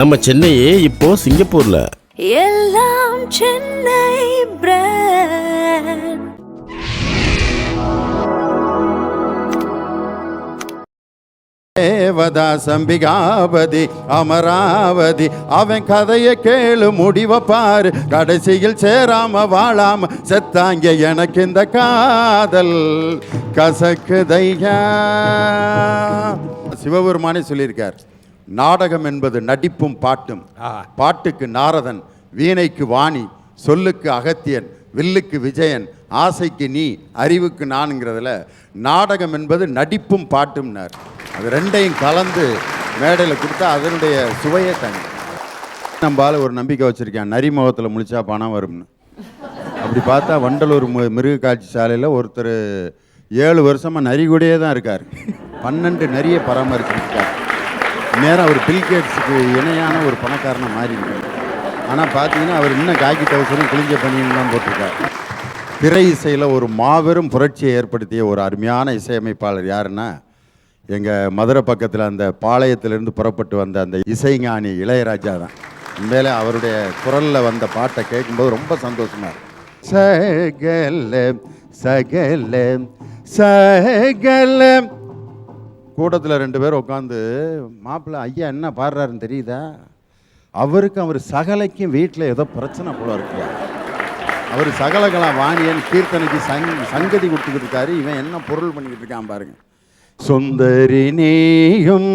நம்ம சென்னையே இப்போ சிங்கப்பூர்ல. எல்லாம் சென்னை பிராண்ட். தேவதாசம்பிகாபதி அமராவதி அவன் கதையை கேளு முடிவ பாரு, கடைசியில் சேராம வாழாம செத்தாங்க எனக்கு இந்த காதல் கசக்குதையா. சிவபெருமானே சொல்லியிருக்கார், நாடகம் என்பது நடிப்பும் பாட்டும். பாட்டுக்கு நாரதன், வீணைக்கு வாணி, சொல்லுக்கு அகத்தியன், வில்லுக்கு விஜயன், ஆசைக்கு நீ, அறிவுக்கு நான்ங்கிறதுல நாடகம் என்பது நடிப்பும் பாட்டும்னார். அது ரெண்டையும் கலந்து மேடையில் கொடுத்தா அதனுடைய சுவையே தனி. நம்மளால ஒரு நம்பிக்கை வச்சுருக்கேன், நரிமுகத்தில் முழிச்சா பணம் வரும்னு. அப்படி பார்த்தா வண்டலூர் மிருக காட்சி சாலையில் ஒருத்தர் 7 வருஷமாக நரி கூடயே தான் இருக்கார். 12 நரியை பராமரிச்சுருக்கார். நேரம் அவர் பில்கேட்ஸுக்கு இணையான ஒரு பணக்காரனை மாறி இருக்கார். ஆனால் பார்த்தீங்கன்னா அவர் இன்னும் காக்கி டவுசரும் கிழிஞ்ச பணியும் தான் போட்டிருக்கார். திரை இசையில் ஒரு மாபெரும் புரட்சியை ஏற்படுத்திய ஒரு அருமையான இசையமைப்பாளர் யாருன்னா, எங்கள் மதுரை பக்கத்தில் அந்த பாளையத்திலிருந்து புறப்பட்டு வந்த அந்த இசைஞானி இளையராஜா தான். உண்மையிலே அவருடைய குரலில் வந்த பாட்டை கேட்கும்போது ரொம்ப சந்தோஷமாக இருக்கு. சகல சகல சகல. கூட்டத்தில் 2 பேர் உட்காந்து, மாப்பிள்ளை ஐயா என்ன பாடுறாருன்னு தெரியுதா? அவருக்கு அவர் சகலைக்கும் வீட்டில் ஏதோ பிரச்சனை போல இருக்கு. அவர் சகலகலா வாணியன் கீர்த்தனைக்கு சங்கதி கொடுத்துக்கிட்டு இருக்காரு. இவன் என்ன பொருள் பண்ணிக்கிட்டு இருக்கான் பாருங்க. சுந்தரி நீயும்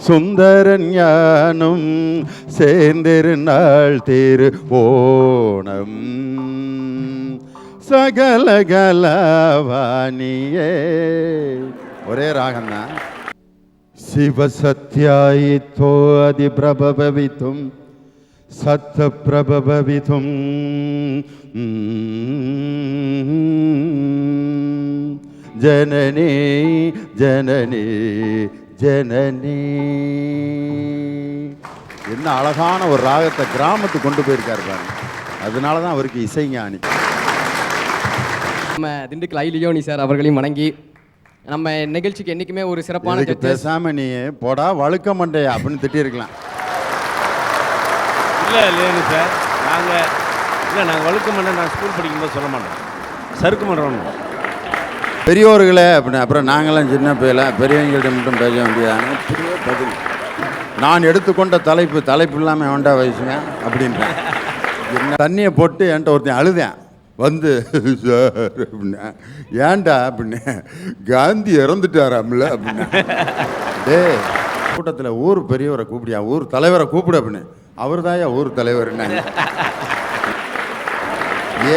சுந்தரன் ஞானும் சேர்ந்திருநாள் திரு ஓணம் சகலகலவாணியே. ஒரே ராகம்தான். சிவசத்யாயித்தோ அதி பிரபவித்தும் சத்த பிரபவித்தும் ஜனனி ஜனனி ஜனனி. என்ன அழகான ஒரு ராகத்தை கிராமத்துக்கு கொண்டு போயிருக்காரு பாருங்க. அதனால தான் அவருக்கு இசைஞானி. நம்ம திண்டுக்கல் ஐ லியோனி சார் அவர்களையும் வணங்கி, நம்ம நிகழ்ச்சிக்கு என்றைக்குமே ஒரு சிறப்பான பேசாம நீ போடா வழுக்க மண்டையா அப்படின்னு திட்டிருக்கலாம். இல்லைன்னு சார், நாங்கள் வழுக்க மாட்டோம். நான் ஸ்கூல் படிக்கும்போது சொல்ல மாட்டோம், சறுக்க மாட்டோம். பெரியோர்களே அப்படின்னு. அப்புறம் நாங்களாம் சின்ன பிள்ளை, பெரியவங்கள்ட்ட மட்டும் பேச வேண்டியதான பெரிய பதில். நான் எடுத்துக்கொண்ட தலைப்பு இல்லாமல் வேண்டா வயசுங்க அப்படின்றேன். என்ன தண்ணியை போட்டு என்கிட்ட ஒருத்தன் அழுதேன் வந்து, சார் அப்படின்னா, ஏன்டா அப்படின்னு, காந்தி இறந்துட்டாராம்ல அப்படின்னு. டே கூட்டத்தில் ஊர் பெரியவரை கூப்பிடியா, ஊர் தலைவரை கூப்பிடு அப்படின்னு. அவர் தாயா ஊர் தலைவர்னா.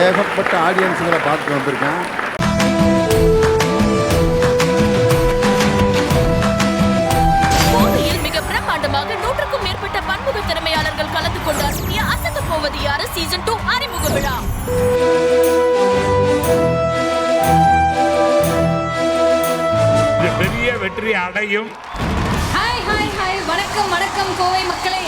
ஏகப்பட்ட ஆடியன்ஸுகளை பார்த்து வந்திருக்கேன். கோவையில் மிக பிரம்மாண்டமாக 100க்கும் மேற்பட்ட பன்முக திறமையாளர்கள் கலந்து கொண்டு அசத்திய அசத்த போவது யாரு சீசன் 2 அறிமுக விழா. பெரிய வெற்றி அடையும். ஹாய் ஹாய் ஹாய், வணக்கம் வணக்கம் கோவை மக்களே.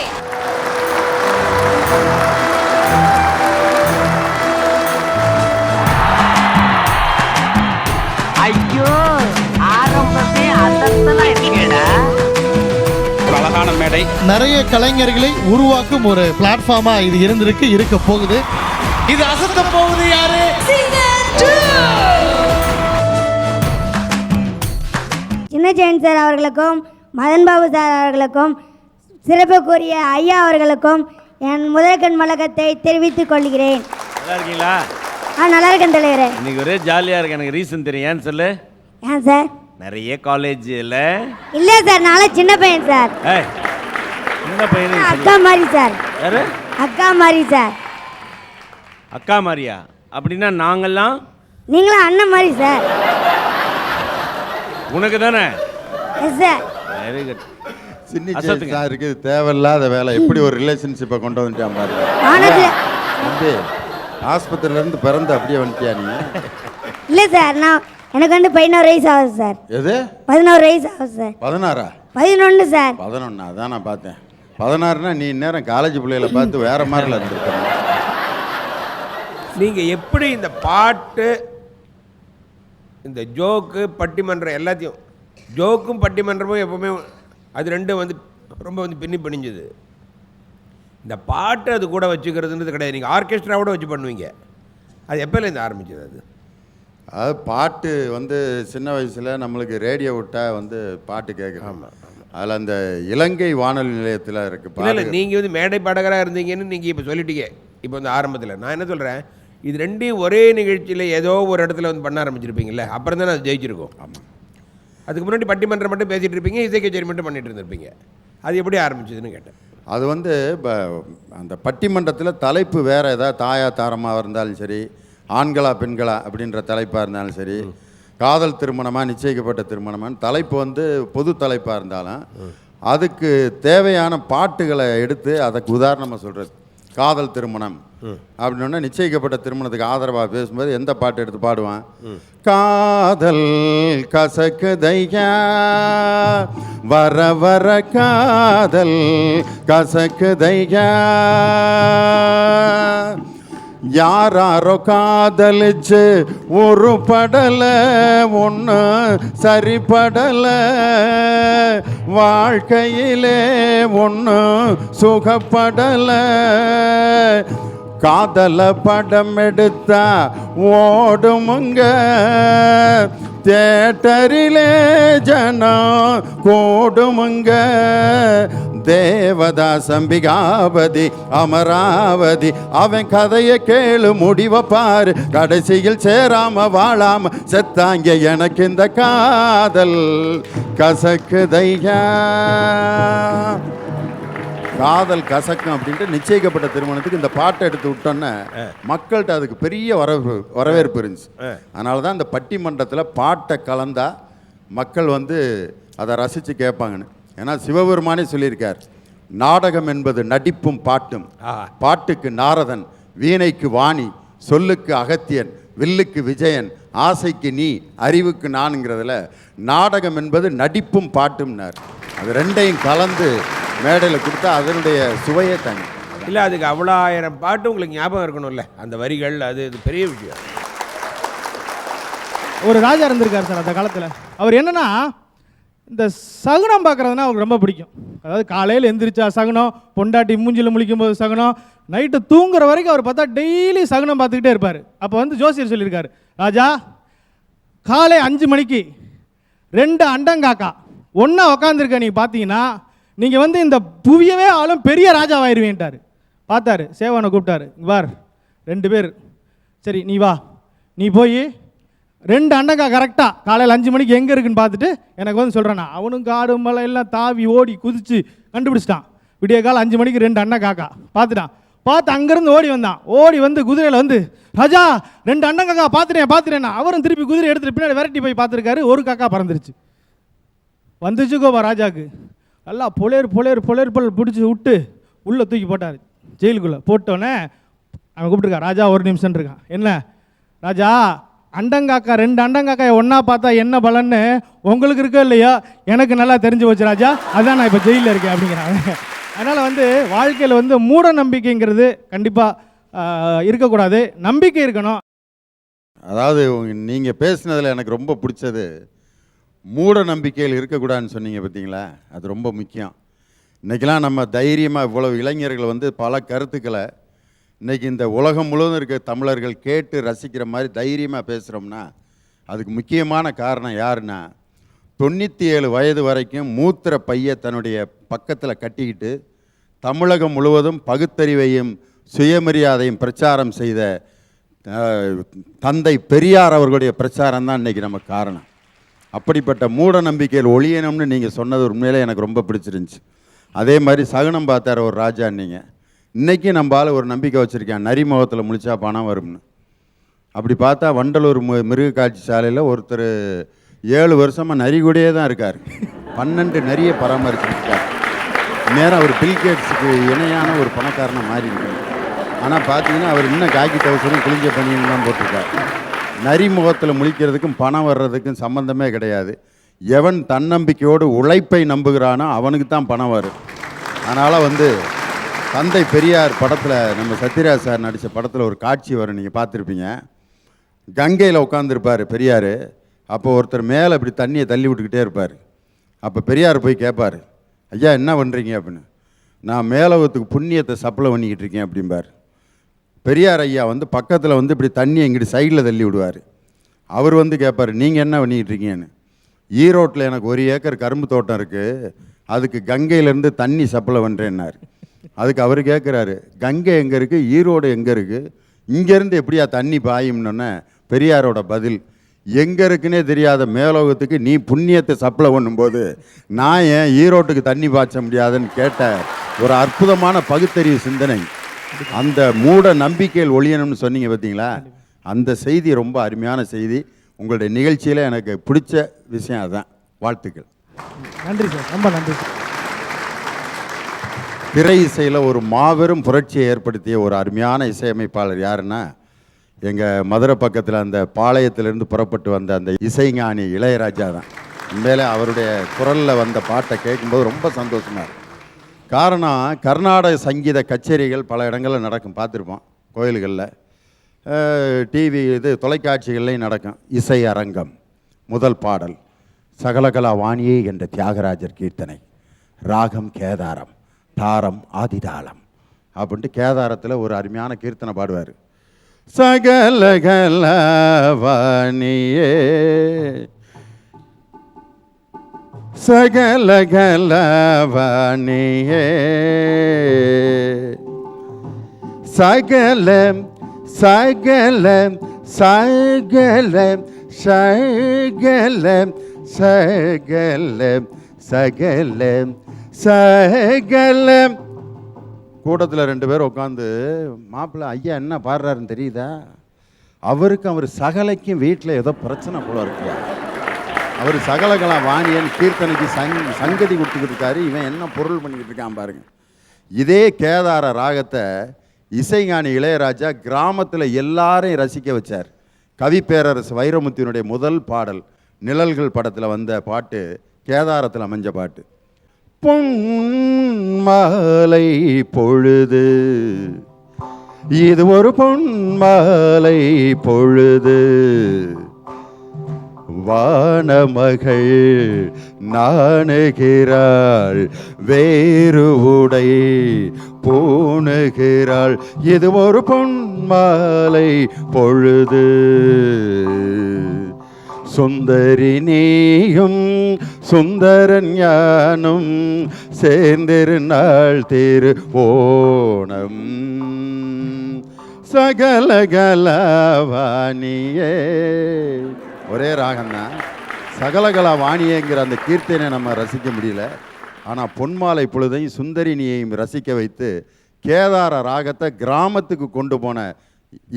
ஐயோ, ஆரம்பமே அசத்தலா இருக்கேடா. ஒரு அழகான மேடை, நிறைய கலைஞர்களை உருவாக்கும் ஒரு பிளாட்ஃபார்மா இது இருக்க போகுது. இது அசத்த போகுது யாரு? சின்ன ஜெயன் சார் அவர்களுக்கும் மதன் பாபு சார் அவர்களுக்கும் சிறப்புக்குரிய ஐயா அவர்களுக்கும் என் முதற்கண் வணக்கத்தை தெரிவித்துக் கொள்கிறேன். நல்லா இருக்கீங்களா? நல்லா இருக்கேன் தலைவரே. இன்னைக்கு ஒரே ஜாலியாக இருக்கு. எனக்கு ரீசன் தெரியும், ஏன்னு சொல்லு. ஏன் சார்? நிறைய காலேஜ் இல்லை சார், நானும் சின்ன பையன் சார். சின்ன பையன் அக்கா மாதிரி சார். யாரு? அக்கா மாதிரி சார். அக்கா மாதிரியா? அப்படின்னா நாங்கள்லாம் நீங்களும் அண்ணன் மாதிரி சார். உனக்கு தானே? Yes sir. Very good. சின்ன சாருக்கு தேவையில்லாத வேலை. எப்படி ஒரு ரிலேஷன்ஷிப்பை கொண்டு வந்துட்டான் பாருங்க. தம்பி, ஆஸ்பத்திரியிலேருந்து பிறந்து அப்படியே வந்துட்டியா நீ? இல்லை சார், எனக்கு 11 வயசு ஆகுது சார். எது? 11 வயசு ஆகுது சார். 16? 11 சார். 11? அதான் நான் பார்த்தேன். 16னா நீ நேரம் காலேஜ் பிள்ளைகளை பார்த்து வேற மாதிரில இருந்திருக்க. நீங்கள் எப்படி இந்த பாட்டு, இந்த ஜோக்கு, பட்டிமன்றம் எல்லாத்தையும், ஜோக்கும் பட்டிமன்றமும் எப்போவுமே அது ரெண்டும் வந்து ரொம்ப பின்னி பிணிஞ்சது. இந்த பாட்டு அது கூட வச்சுக்கிறதுன்றது கிடையாது. நீங்கள் ஆர்கெஸ்ட்ராவோட வச்சு பண்ணுவீங்க. அது எப்போலேருந்து ஆரம்பிச்சது அது? அது பாட்டு வந்து சின்ன வயசில் நம்மளுக்கு ரேடியோ விட்டால் வந்து பாட்டு கேட்கலாம். அதில் அந்த இலங்கை வானொலி நிலையத்தில் இருக்குது. இல்லை நீங்கள் வந்து மேடை பாடகராக இருந்தீங்கன்னு நீங்கள் இப்போ சொல்லிட்டீங்க. இப்போ வந்து ஆரம்பத்தில் நான் என்ன சொல்கிறேன், இது ரெண்டையும் ஒரே நிகழ்ச்சியில் ஏதோ ஒரு இடத்துல வந்து பண்ண ஆரம்பிச்சிருப்பீங்கல்ல, அப்புறம் தானே அது ஜெயிச்சிருக்கும். ஆமாம். அதுக்கு முன்னாடி பட்டிமன்றம் மட்டும் பேசிகிட்டு இருப்பீங்க, இசை கச்சேரி மட்டும் பண்ணிட்டு இருந்திருப்பீங்க. அது எப்படி ஆரம்பிச்சதுன்னு கேட்டேன். அது வந்து அந்த பட்டிமன்றத்தில் தலைப்பு வேறு ஏதாவது தாயா தாரமாக இருந்தாலும் சரி, ஆண்களா பெண்களா அப்படின்ற தலைப்பாக இருந்தாலும் சரி, காதல் திருமணமாக நிச்சயிக்கப்பட்ட திருமணமான்னு தலைப்பு வந்து பொது தலைப்பாக இருந்தாலும் அதுக்கு தேவையான பாட்டுகளை எடுத்து அதுக்கு உதாரணமாக சொல்கிறது. காதல் திருமணம் அப்படின்னா நிச்சயிக்கப்பட்ட திருமணத்துக்கு ஆதரவாக பேசும்போது எந்த பாட்டு எடுத்து பாடுவான்? காதல் கசக்குதையா வர வர காதல் கசக்குதையா, யாரோ காதலிச்சு ஒரு படல ஒன்று சரிப்படல, வாழ்க்கையிலே ஒன்று சுகப்படல, காதல படம் எடுத்தா ஓடுமுங்க தியேட்டரிலே ஜனம் கூடுமுங்க, தேவதாஸ் அம்பிகாபதி அமராவதி அவன் கதையை கேளு முடிவை பாரு, கடைசியில் சேராம வாழாம செத்தாங்க எனக்கு இந்த காதல் கசக்குதையா. காதல் கசக்கம் அப்படின்ட்டு நிச்சயிக்கப்பட்ட திருமணத்துக்கு இந்த பாட்டை எடுத்து விட்டோன்னே மக்கள்கிட்ட அதுக்கு பெரிய வரவேற்பு இருந்துச்சு. அதனால தான் இந்த பட்டிமன்றத்தில் பாட்டை கலந்தா மக்கள் வந்து அதை ரசித்து கேட்பாங்கன்னு. ஏன்னா சிவபெருமானே சொல்லியிருக்கார், நாடகம் என்பது நடிப்பும் பாட்டும், பாட்டுக்கு நாரதன், வீணைக்கு வாணி, சொல்லுக்கு அகத்தியன், வில்லுக்கு விஜயன், ஆசைக்கு நீ, அறிவுக்கு நான்ங்கிறதுல நாடகம் என்பது நடிப்பும் பாட்டும்னார். அது ரெண்டையும் கலந்து மேடையில் கொடுத்தா அதனுடைய சுவையே தனி. இல்லை, அதுக்கு அவ்வளோ 1000 பாட்டு உங்களுக்கு ஞாபகம் இருக்கணும்ல, அந்த வரிகள், அது பெரிய விஷயம். ஒரு ராஜா இருந்திருக்கார் சார் அந்த காலத்தில். அவர் என்னன்னா இந்த சகுனம் பார்க்குறதுனா அவருக்கு ரொம்ப பிடிக்கும். அதாவது காலையில் எந்திரிச்சா சகுனம், பொண்டாட்டி மூஞ்சில் முழிக்கும் போது சகுனம், நைட்டு தூங்குற வரைக்கும் அவர் பார்த்தா டெய்லி சகுனம் பார்த்துக்கிட்டே இருப்பார். அப்போ வந்து ஜோசியர் சொல்லியிருக்காரு, ராஜா காலை 5 மணிக்கு 2 அண்டங்காக்கா ஒன்றா உக்காந்துருக்க நீங்கள் பார்த்தீங்கன்னா நீங்கள் வந்து இந்த புவியவே ஆளும் பெரிய ராஜாவாயிருவேன்ட்டார். பார்த்தாரு, சேவனை கூப்பிட்டாரு, வார் 2 பேர், சரி நீ வா, நீ போய் 2 அண்டங்கா கரெக்டாக காலையில் 5 மணிக்கு எங்கே இருக்குன்னு பார்த்துட்டு எனக்கு வந்து சொல்கிறேண்ணா. அவனும் காடு மலை எல்லாம் தாவி ஓடி குதிச்சு கண்டுபிடிச்சிட்டான். விடிய காலம் 5 மணிக்கு 2 அண்டங்காக்கா பார்த்துட்டான். பார்த்து அங்கேருந்து ஓடி வந்தான். ஓடி வந்து குதிரையில் வந்து, ராஜா 2 அண்டங்காக்கா பார்த்துட்டேன்னா. அவரும் திருப்பி குதிரை எடுத்துகிட்டு பின்னாடி விரட்டி போய் பார்த்துருக்காரு. ஒரு காக்கா பறந்துருச்சு. வந்துச்சு கோபா ராஜாவுக்கு. நல்லா பொலேர் பிடிச்சி விட்டு உள்ளே தூக்கி போட்டார் ஜெயிலுக்குள்ளே. போட்டோன்னே அவன் கூப்பிட்டுருக்கான், ராஜா ஒரு நிமிஷம் இருக்கான். என்ன ராஜா, அண்டங்காக்கா 2 அண்டங்காக்காயை ஒன்றா பார்த்தா என்ன பலன்னு உங்களுக்கு இருக்கோ இல்லையா, எனக்கு நல்லா தெரிஞ்சு போச்சு ராஜா, அதான் நான் இப்போ ஜெயிலில் இருக்கேன் அப்படிங்கிறாங்க. அதனால் வந்து வாழ்க்கையில் வந்து மூட நம்பிக்கைங்கிறது கண்டிப்பாக இருக்கக்கூடாது, நம்பிக்கை இருக்கணும். அதாவது நீங்கள் பேசுனதில் எனக்கு ரொம்ப பிடிச்சது, மூட நம்பிக்கையில் இருக்கக்கூடாதுன்னு சொன்னீங்க பார்த்தீங்களா, அது ரொம்ப முக்கியம். இன்றைக்கெலாம் நம்ம தைரியமாக இவ்வளவு இளைஞர்கள் வந்து பல கருத்துக்களை இன்றைக்கி இந்த உலகம் முழுவதும் இருக்க தமிழர்கள் கேட்டு ரசிக்கிற மாதிரி தைரியமாக பேசுகிறோம்னா அதுக்கு முக்கியமான காரணம் யாருன்னா, 97 வயது வரைக்கும் மூத்திர பையை தன்னுடைய பக்கத்தில் கட்டிக்கிட்டு தமிழகம் முழுவதும் பகுத்தறிவையும் சுயமரியாதையும் பிரச்சாரம் செய்த தந்தை பெரியார் அவர்களுடைய பிரச்சாரம் தான் இன்றைக்கி நமக்கு காரணம். அப்படிப்பட்ட மூட நம்பிக்கையில் ஒழியணும்னு நீங்கள் சொன்னது உண்மையிலே எனக்கு ரொம்ப பிடிச்சிருந்துச்சு. அதே மாதிரி சகுனம் பார்த்தார் ஒரு ராஜா. நீங்கள் இன்றைக்கி நம்மளால் ஒரு நம்பிக்கை வச்சுருக்கேன், நரி முகத்தில் முழிச்சா பணம் வரும்னு. அப்படி பார்த்தா வண்டலூர் மிருக காட்சி சாலையில் ஒருத்தர் 7 வருஷமாக நரி கூடயே தான் இருக்கார். 12 நரியை பராமரிச்சுருக்கார். நேரம் அவர் பில்கேட்ஸுக்கு இணையான ஒரு பணக்காரனை மாறி இருக்கார். ஆனால் பார்த்தீங்கன்னா அவர் இன்னும் காக்கி டவுசரும் கிழிஞ்ச பணியும் தான் போட்டிருக்கார். நரி முகத்தில் முழிக்கிறதுக்கும் பணம் வர்றதுக்கும் சம்பந்தமே கிடையாது. எவன் தன்னம்பிக்கையோடு உழைப்பை நம்புகிறானோ அவனுக்கு தான் பணம் வரும். அதனால் வந்து தந்தை பெரியார் படத்தில் நம்ம சத்யராஜ் சார் நடித்த படத்தில் ஒரு காட்சி வரும், நீங்கள் பார்த்துருப்பீங்க. கங்கையில் உட்காந்துருப்பார் பெரியார். அப்போ ஒருத்தர் மேலே இப்படி தண்ணியை தள்ளி விட்டுக்கிட்டே இருப்பார். அப்போ பெரியார் போய் கேட்பார், ஐயா என்ன பண்ணுறீங்க அப்படின்னு. நான் மேலோகத்துக்கு புண்ணியத்தை சப்ளை பண்ணிக்கிட்டு இருக்கேன் அப்படிம்பார். பெரியார் ஐயா வந்து பக்கத்தில் வந்து இப்படி தண்ணி எங்கிட்டு சைடில் தள்ளி விடுவார். அவர் வந்து கேட்பார், நீங்கள் என்ன பண்ணிக்கிட்டு இருக்கீங்கன்னு. ஈரோட்டில் எனக்கு 1 ஏக்கர் கரும்பு தோட்டம் இருக்குது, அதுக்கு கங்கையிலேருந்து தண்ணி சப்ளை பண்ணுறேன்னார். அதுக்கு அவர் கேட்குறாரு, கங்கை எங்கே இருக்குது, ஈரோடு எங்கே இருக்குது, இங்கேருந்து எப்படியா தண்ணி பாயும்னோன்னே பெரியாரோட பதில், எங்கே இருக்குன்னே தெரியாத மேலோகத்துக்கு நீ புண்ணியத்தை சப்ளை பண்ணும்போது நான் ஏன் ஈரோட்டுக்கு தண்ணி பாய்ச்ச முடியாதுன்னு கேட்ட ஒரு அற்புதமான பகுத்தறிவு சிந்தனை. அந்த மூட நம்பிக்கையில் ஒழியணும்னு சொன்னீங்க பார்த்தீங்களா, அந்த செய்தி ரொம்ப அருமையான செய்தி. உங்களுடைய நிகழ்ச்சியில் எனக்கு பிடிச்ச விஷயம் அதுதான். வாழ்த்துக்கள். நன்றி சார், ரொம்ப நன்றி சார். திரை இசையில் ஒரு மாபெரும் புரட்சியை ஏற்படுத்திய ஒரு அருமையான இசையமைப்பாளர் யாருன்னா, எங்கள் மதுரை பக்கத்தில் அந்த பாளையத்திலிருந்து புறப்பட்டு வந்த அந்த இசைஞானி இளையராஜா தான். உண்மையிலே அவருடைய குரலில் வந்த பாட்டை கேட்கும்போது ரொம்ப சந்தோஷமாக இருக்கும். காரணம், கர்நாடக சங்கீத கச்சேரிகள் பல இடங்களில் நடக்கும், பார்த்துருப்போம், கோயில்களில், டிவி தொலைக்காட்சிகள்லையும் நடக்கும். இசை அரங்கம் முதல் பாடல் சகலகலா வாணியே என்ற தியாகராஜர் கீர்த்தனை, ராகம் கேதாரம், தாரம் ஆதிதாளம் அப்படின்ட்டு கேதாரத்தில் ஒரு அருமையான கீர்த்தனை பாடுவார். சகலகலா வாணியே சகலகலா வாணியே சகலம் சகலம் சகலம் சகலம் சகலம் சகலம் சகலம். கூட்டத்தில் 2 பேர் உட்காந்து, மாப்பிள்ளை ஐயா என்ன பாடுறாருன்னு தெரியுதா, அவருக்கும் அவர் சகலைக்கும் வீட்டில் ஏதோ பிரச்சனை போல இருக்கியா, அவர் சகலகலா வாணியன் கீர்த்தனைக்கு சங்கதி கொடுத்துக்கிட்டு இருக்காரு, இவன் என்ன பொருள் பண்ணிக்கிட்டு இருக்கான் பாருங்க. இதே கேதார ராகத்தை இசைஞானி இளையராஜா கிராமத்தில் எல்லாரையும் ரசிக்க வச்சார். கவிப்பேரரசு வைரமுத்தினுடைய முதல் பாடல் நிழல்கள் படத்தில் வந்த பாட்டு கேதாரத்தில் அமைஞ்ச பாட்டு. பொன்மாலை பொழுது, இது ஒரு பொன்மாலை பொழுது, வானமகள் நாணுகிறாள், வேறு உடை பூணுகிறாள், இது ஒரு பொன்மாலை பொழுது, சுந்தரி நீயும் சுந்தரன் ஞானும் சேர்ந்திருநாள் திரு ஓணம், சகலகலாவாணியே. ஒரே ராகம்தான், சகலகலாவாணியேங்கிற அந்த கீர்த்தனை நம்ம ரசிக்க முடியல. ஆனால் பொன்மாலை பொழுதையும் சுந்தரினியையும் ரசிக்க வைத்து கேதார ராகத்தை கிராமத்துக்கு கொண்டு போன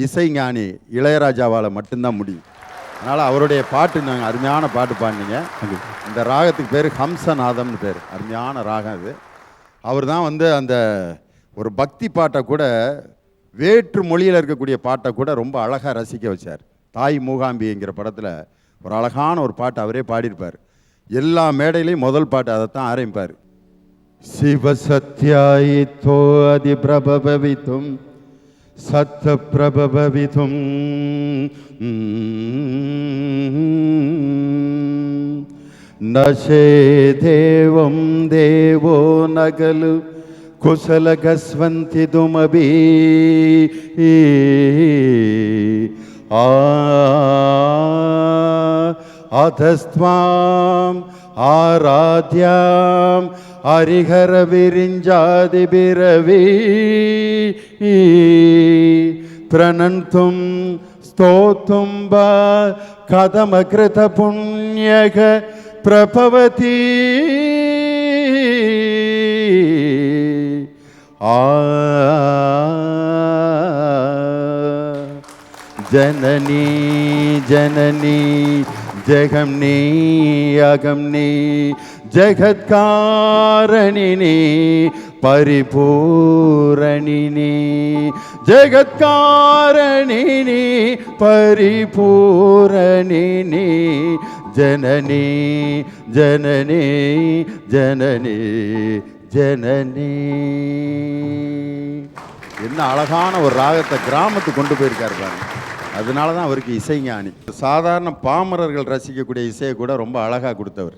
இசைஞானி இளையராஜாவால் மட்டும்தான் முடியும். அதனால் அவருடைய பாட்டு நாங்கள் அருமையான பாட்டு பாடினீங்க. இந்த ராகத்துக்கு பேர் ஹம்சநாதம்னு பேர், அருமையான ராகம் இது. அவர் தான் வந்து அந்த ஒரு பக்தி பாட்டை கூட, வேற்று மொழியில் இருக்கக்கூடிய பாட்டை கூட ரொம்ப அழகாக ரசிக்க வச்சார். தாய் மூகாம்பிங்கிற படத்தில் ஒரு அழகான ஒரு பாட்டு அவரே பாடியிருப்பார். எல்லா மேடையிலையும் முதல் பாட்டு அதைத்தான் ஆரம்பிப்பார். சிவசத்யாயித்தோ அதிபிரபவித்தும் சத்த பிரபவித்தும் நசே தேவம் தேவோ நகலு குசலகஸ்வந்தி துமபி அதஸ்வாம் ஆராத்யாம் ஹரிஹர விரிஞ்சாதி பிரவி பிரணந்தும் ஸ்தோத்தும் பா கதமகிருத புண்ணியக பிரபவதி ஜனனி ஜனனி ஜெகம்னி அகம்னி ஜகத்காரணினி பரிபூரணினி ஜகத்காரணினி பரிபூரணினி ஜனனி ஜனனி ஜனனி ஜனனி. என்ன அழகான ஒரு ராகத்தை கிராமத்துக்கு கொண்டு போயிருக்காரு பாருங்க. அதனால தான் அவருக்கு இசைஞானி. சாதாரண பாமரர்கள் ரசிக்கக்கூடிய இசையை கூட ரொம்ப அழகாக கொடுத்தவர்.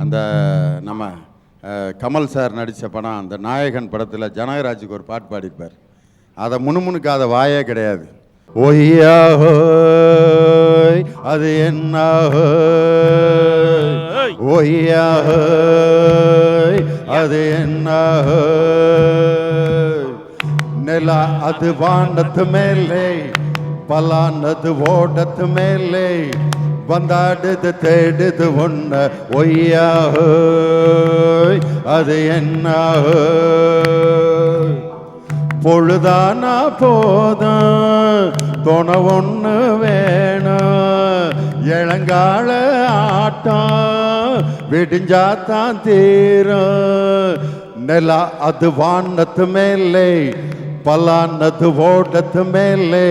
அந்த நம்ம கமல் சார் நடித்த படம் அந்த நாயகன் படத்தில் ஜனகராஜுக்கு ஒரு பாட்டு பாடியிருப்பார். அதை முணுமுணுக்காத வாயே கிடையாது. ஒய்யா ஹோய் அது என்ன ஹோய், ஒய்யா ஹோய் அது என்ன ஹோய், நிலா அது வானத்து மேலே பலானது ஓடத்து மேலே வந்தாடுது தேடுது ஒன்ன, ஒய்யா ஹோய் அது என்ன ஹோய், பொழுதானா போதும் துணை ஒன்று வேணும், இளங்கால ஆட்டம் விடிஞ்சாத்தான் தீரும், நிலா அது வானத்து மேலே பலானது ஓடத்து மேலே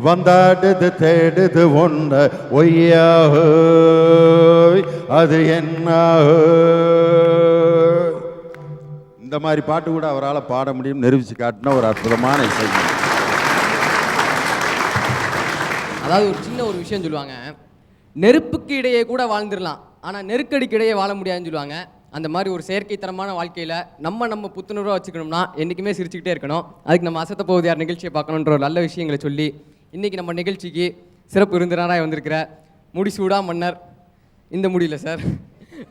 வந்தாடுது தேடுது ஒன்று, ஒய்யா ஹோய் அது என்ன ஹோய். இந்த மாதிரி பாட்டு கூட அவரால் பாட முடியும் நிரூபித்து காட்டின ஒரு அற்புதமான இசை. அதாவது ஒரு சின்ன ஒரு விஷயம் சொல்லுவாங்க, நெருப்புக்கு இடையே கூட வாழ்ந்துடலாம் ஆனால் நெருக்கடிக்கு இடையே வாழ முடியாதுன்னு சொல்லுவாங்க. அந்த மாதிரி ஒரு செயற்கைத்தனமான வாழ்க்கையில் நம்ம புத்துணர்வாக வச்சுக்கணும்னா என்றைக்குமே சிரிச்சுக்கிட்டே இருக்கணும். அதுக்கு நம்ம அசத்த போகுது யார் நிகழ்ச்சியை பார்க்கணுன்ற ஒரு நல்ல விஷயங்களை சொல்லி இன்றைக்கி நம்ம நிகழ்ச்சிக்கு சிறப்பு விருந்தினராக வந்திருக்கிற முடிசூடா மன்னர், இந்த முடியல சார்,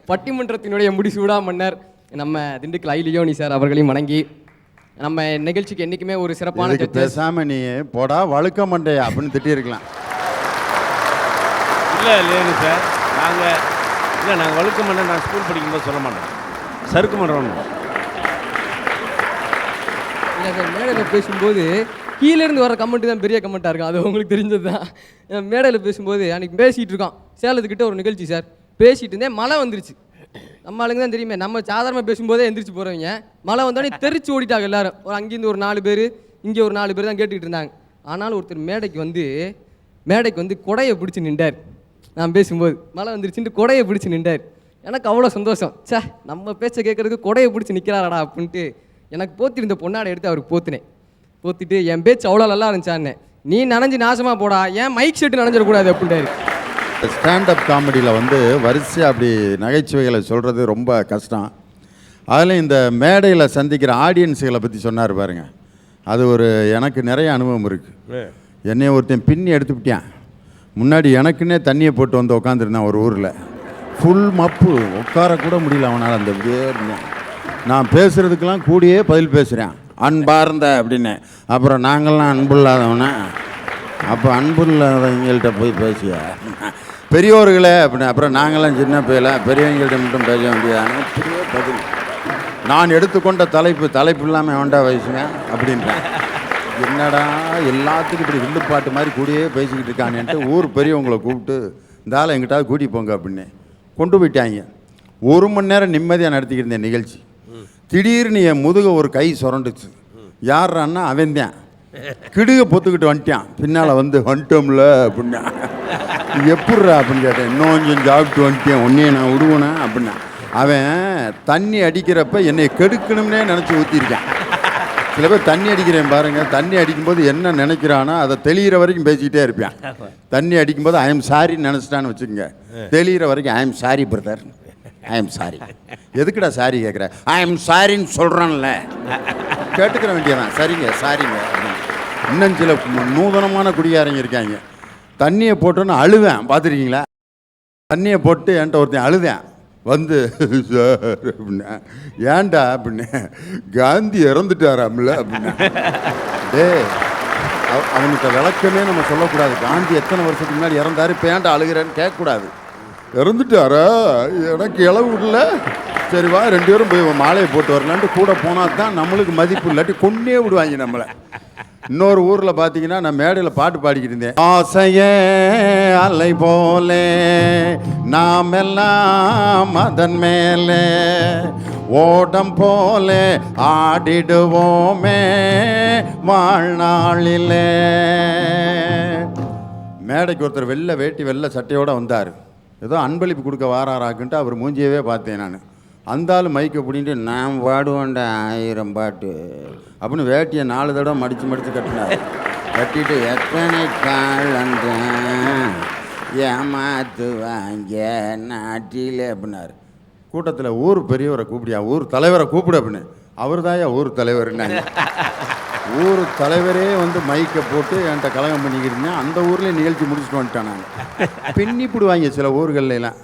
பட்டிமன்றத்தினுடைய முடிசூடா மன்னர் நம்ம திண்டுக்கல் ஐ லியோனி சார் அவர்களையும் வணங்கி நம்ம நிகழ்ச்சிக்கு என்றைக்குமே ஒரு சிறப்பான பேசாமல் நீ போடா வழுக்க மண்டையா அப்படின்னு திட்டிருக்கலாம். இல்லை இல்லைன்னு சார், நாங்கள் வழுக்க மண்டை நான் ஸ்கூல் படிக்கும்போது சொல்ல மாட்டோம், சறுக்கு மன்றம். இல்லை சார், மேடையில் பேசும்போது கீழேருந்து வர கமெண்ட் தான் பெரிய கமெண்ட்டாக இருக்கும், அது உங்களுக்கு தெரிஞ்சது தான். மேடையில் பேசும்போது அன்றைக்கி பேசிகிட்டு இருக்கோம், சேலத்துக்கிட்ட ஒரு நிகழ்ச்சி சார், பேசிகிட்டு இருந்தேன், மழை வந்துருச்சு. நம்ம ஆளுங்க தான் தெரியுமே, நம்ம சாதாரணமாக பேசும்போதே எந்திரிச்சு போகிறவங்க, மழை வந்தோடனே தெரிச்சு ஓடிட்டாங்க எல்லாரும். ஒரு அங்கேருந்து ஒரு 4 பேர், இங்கே ஒரு 4 பேர் தான் கேட்டுக்கிட்டு இருந்தாங்க. ஆனாலும் ஒருத்தர் மேடைக்கு வந்து கொடையை பிடிச்சி நின்றார். நான் பேசும்போது மழை வந்துருச்சுட்டு கொடையை பிடிச்சி நின்றார். எனக்கு அவ்வளோ சந்தோஷம், சே நம்ம பேச்சை கேட்குறதுக்கு கொடையை பிடிச்சி நிற்கிறாரடா அப்படின்ட்டு எனக்கு போத்திருந்த பொண்ணாடை எடுத்து அவருக்கு போத்திட்டு என் பேச்சு அவ்வளோ நல்லா இருந்துச்சான்னு, நீ நனைஞ்சு நாசமாக போடா, ஏன் மைக் செட்டு நனைஞ்சிடக்கூடாது அப்படின்ட்டாரு. ஸ்டாண்டப் காமெடியில் வந்து வரிசையாக அப்படி நகைச்சுவைகளை சொல்கிறது ரொம்ப கஷ்டம். அதில் இந்த மேடையில் சந்திக்கிற ஆடியன்ஸுகளை பற்றி சொன்னார் பாருங்க, அது ஒரு எனக்கு நிறைய அனுபவம் இருக்குது. என்னைய ஒருத்தன் பின்னி எடுத்துக்கிட்டான், முன்னாடி எனக்குன்னே தண்ணியை போட்டு வந்து உட்காந்துருந்தான் ஒரு ஊரில், ஃபுல் மப்பு, உட்காரக்கூட முடியல அவனால். அந்த இப்படியே இருந்தேன், நான் பேசுகிறதுக்கெல்லாம் கூடியே பதில் பேசுகிறேன், அன்பார்ந்த அப்படின்னு. அப்புறம் நாங்கள்லாம் அன்பு இல்லாதவனா, அப்போ அன்பு இல்லாதவங்கள்ட்ட போய் பேசிய பெரியோர்களே அப்படின்னு. அப்புறம் நாங்களாம் சின்ன பிள்ளைல பெரியவங்கள்ட்ட மட்டும் பேச வேண்டியதான பெரிய பதில். நான் எடுத்துக்கொண்ட தலைப்பு இல்லாமல் வேண்டா வயசுங்க அப்படின்றேன். என்னடா எல்லாத்துக்கும் இப்படி வில்லுப்பாட்டு மாதிரி கூடியே பேசிக்கிட்டு இருக்கானேன்ட்டு ஊர் பெரியவங்களை கூப்பிட்டு இந்த ஆளை எங்கிட்டாவது கூட்டி போங்க அப்படின்னு கொண்டு போயிட்டாங்க. 1 மணி நேரம் நிம்மதியாக நடத்திக்கிட்டு இருந்தேன் நிகழ்ச்சி. திடீர்னு என் முதுக ஒரு கை சுரண்டுச்சு. யாரான்னா அவன் தான் கிடுக பொத்துக்கிட்டு வந்துட்டான். பின்னால் வந்துட்டோம்ல அப்படின்னா, எப்பட்றா அப்படின்னு கேட்டேன். இன்னும் கொஞ்சம் சாப்பிட்டு வந்துட்டேன், உன்னையே நான் விடுவேனா அப்படின்னா. அவன் தண்ணி அடிக்கிறப்ப என்னை கெடுக்கணும்னே நினச்சி ஊற்றிருக்கான். சில பேர் தண்ணி அடிக்கிறேன் பாருங்கள், தண்ணி அடிக்கும்போது என்ன நினைக்கிறானோ அதை தெளிகிற வரைக்கும் பேசிக்கிட்டே இருப்பேன். தண்ணி அடிக்கும்போது ஐ எம் சாரின்னு நினச்சிட்டான்னு வச்சுக்கோங்க, தெளிகிற வரைக்கும் I am sorry brother, I am sorry. எதுக்குடா சாரி கேட்குற? ஐ எம் சாரின்னு சொல்கிறான்ல, கேட்டுக்கிற வேண்டியதான், சரிங்க சாரிங்க. இன்னும் சில நூதனமான குடியாரங்க இருக்காங்க, தண்ணியை போட்டோன்னு அழுவேன், பார்த்துருக்கீங்களா? தண்ணியை போட்டு என்கிட்ட ஒருத்தன் அழுதேன் வந்து, சார் அப்படின்னா. ஏன்டா அப்படின்னு, காந்தி இறந்துட்டாராம்ல அப்படின்னா. டே அவனுக்கு விளக்கமே நம்ம சொல்லக்கூடாது. காந்தி எத்தனை வருஷத்துக்கு முன்னாடி இறந்தாரு, இப்போ ஏன்டா அழுகிறேன்னு கேட்கக்கூடாது. இறந்துட்டாரா, எனக்கு இளவு இல்லை, சரி வா 2 பேரும் போய் மாலையை போட்டு வரலான்ட்டு கூட போனால் தான் நம்மளுக்கு மதிப்பு, இல்லாட்டி கொன்னே விடுவாங்க நம்மளை. இன்னொரு ஊரில் பார்த்தீங்கன்னா நான் மேடையில் பாட்டு பாடிக்கிட்டு இருந்தேன். ஆசையே அலை போலே நாம் எல்லாம் அதன் மேலே ஓடம் போலே ஆடிடுவோமே வாழ்நாளிலே. மேடைக்கு ஒருத்தர் வெள்ளை வேட்டி வெள்ளை சட்டையோடு வந்தார். ஏதோ அன்பளிப்பு கொடுக்க வாராராக்குன்ட்டு அவர் மூஞ்சியவே பார்த்தேன் நான். அந்தாலும் மைக்கை பிடின்ட்டு நான் பாடுவேன்டா 1000 பாட்டு அப்படின்னு வேட்டியை 4 தடவை மடித்து கட்டினார். கட்டிட்டு எத்தனை காலங்க ஏமாத்து வாங்க நாட்டில் அப்படின்னார். கூட்டத்தில் ஊர் பெரியவரை கூப்பிடியா, ஊர் தலைவரை கூப்பிடு அப்படின்னு. அவர் தாயா ஊர் தலைவர்னாங்க. ஊர் தலைவரே வந்து மைக்கை போட்டு என்கிட்ட கலகம் பண்ணிக்கிட்டீங்க. அந்த ஊர்லேயே நிகழ்ச்சி முடிச்சுட்டு வந்துட்டேன். நாங்கள் பின்னிப்பிடுவாங்க சில ஊர்களெலாம்.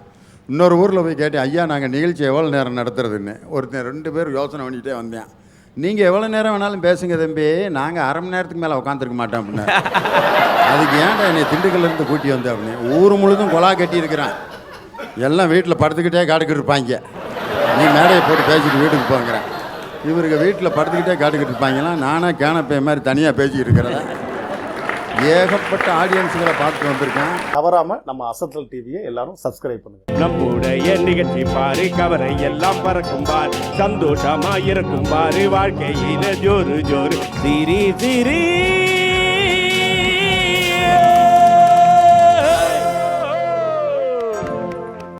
இன்னொரு ஊரில் போய் கேட்டேன், ஐயா நாங்கள் நிகழ்ச்சி எவ்வளோ நேரம் நடத்துறதுன்னு. ஒருத்தன் 2 பேர் யோசனை பண்ணிக்கிட்டே வந்தேன். நீங்கள் எவ்வளோ நேரம் வேணாலும் பேசுங்க தம்பி, நாங்கள் அரை மணி நேரத்துக்கு மேலே உட்காந்துருக்க மாட்டோம் அப்படின்னு. அதுக்கு ஏன்டா என்னை திண்டுக்கல்லேருந்து கூட்டி வந்தேன் அப்படின்னு. ஊர் முழுதும் கொலா கட்டியிருக்கிறான். எல்லாம் வீட்டில் படுத்துக்கிட்டே காட்டுக்கிட்டு இருப்பாங்க. நீ மேடையை போட்டு பேசிட்டு வீட்டுக்கு போங்கிறேன். இவருக்கு வீட்டில் படுத்துக்கிட்டே காட்டுக்கிட்டு இருப்பாங்களாம். நானே கேனப்பே மாதிரி தனியாக பேசிக்கிட்டு இருக்கிறேன். ஏகப்பட்ட ஆடியன்ஸுகளை பார்த்துட்டு வந்திருக்கேன். தவறாம நம்ம அசத்தல் டிவியை எல்லாரும் சப்ஸ்கிரைப் பண்ணுங்க. நம்முடைய நிகழ்ச்சி பாரு, கவரை எல்லாம் பறக்கும் பார், சந்தோஷமா இருக்கும் பாரு, வாழ்க்கையில ஜோரு ஜோரு சிரி சிரி.